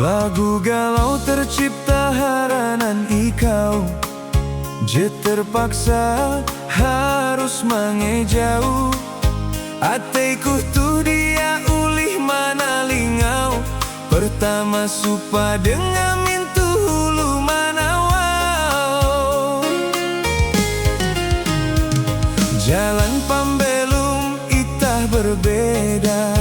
Lagu galau tercipta haranan ikau, je terpaksa harus mengejauh. Ateku tu dia ulih mana lingau, pertama supa dengan mintu hulu manawau. Jalan pambelum itah berbeda,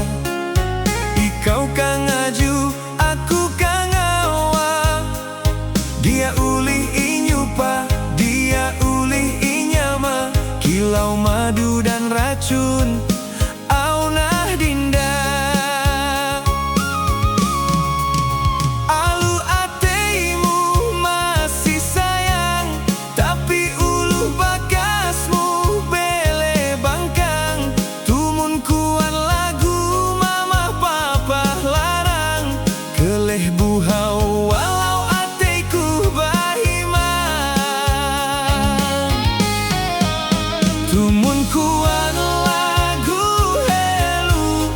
ikau kang ngaju, aku kang ngawa. Dia ulih inyupa, dia ulih inyama, kilau madu dan racun, aunah dinda. Alu ateimu masih sayang, tapi uluh bakasmu bele bangkang. Tumun kuan lagu mama papa larang, keleh buhau walau ateku bahimang. Tumun kuan lagu helu,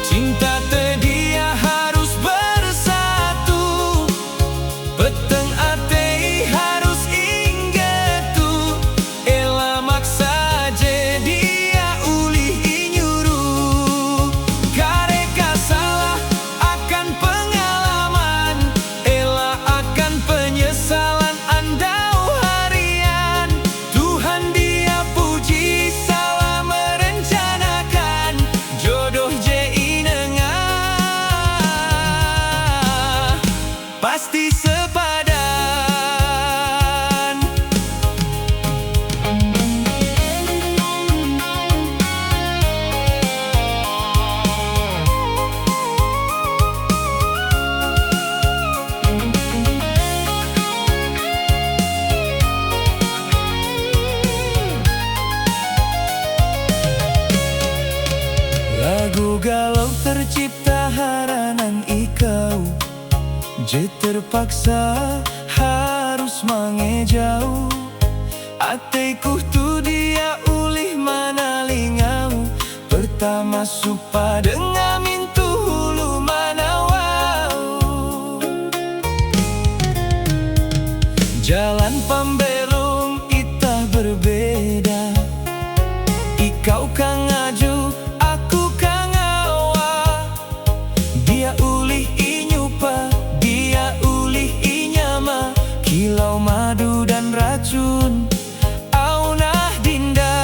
cinta tedia harus bersatu. Peteng atei harus inggetu, ela maksa je dia ulih inyuruh. Kareka salah akan pengalaman, ela akan penyesalan andau harian. Tuhan dia puji salah merencanakan, jodoh je inengah pasti sepadan. Lagu galau tercipta haranan ikau, je terpaksa harus mengejauh. Ateku tu dia ulih mana lingau, pertama supa dengan mintu hulu manawau. Jalan pambelum itah berbeda, ikau kang ngaju, aku kang ngawa. Dia ulih inyupa, dia ulih inyama, kilau madu dan racun, aunah dinda.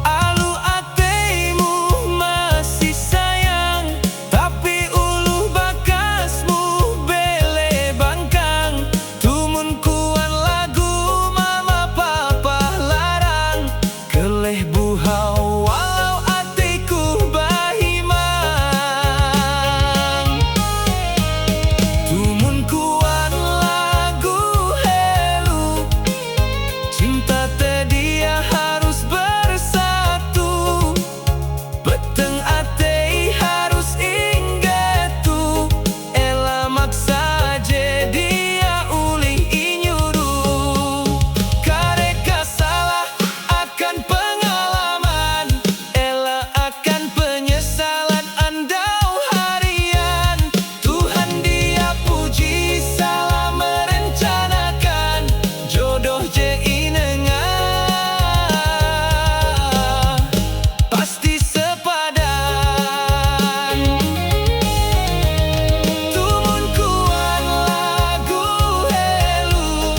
Alu ateimu masih sayang, tapi uluh bakasmu bele bangkang. Tumun kuan lagu mama papa larang, keleh buhau walau ateku bahimang. Tumun kuan lagu helu, cinta tedia harus bersatu. Peteng atei harus inggetu, ela maksa je dia ulih inyuruh. Kareka salah akan pengalaman, ela akan penyesalan andau harian. Tuhan dia puji salah merencanakan, jodoh je inengah pasti sepadan. Tumun kuan lagu helu,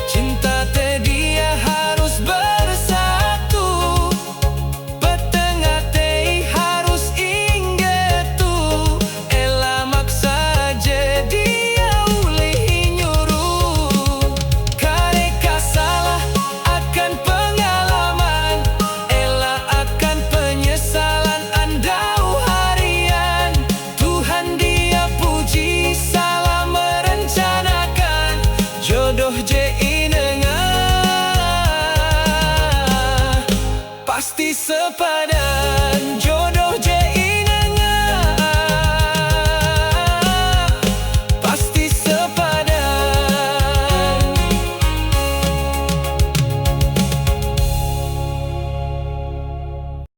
cinta tedia harus bersatu. Peteng atei harus inggetu, ela maksa je dia ulih nyuruh. Kareka salah akan pengalaman, ela akan penyesalan andau harian. Tuhan dia puji salah merencanakan, jodoh je inengah pasti sepadan.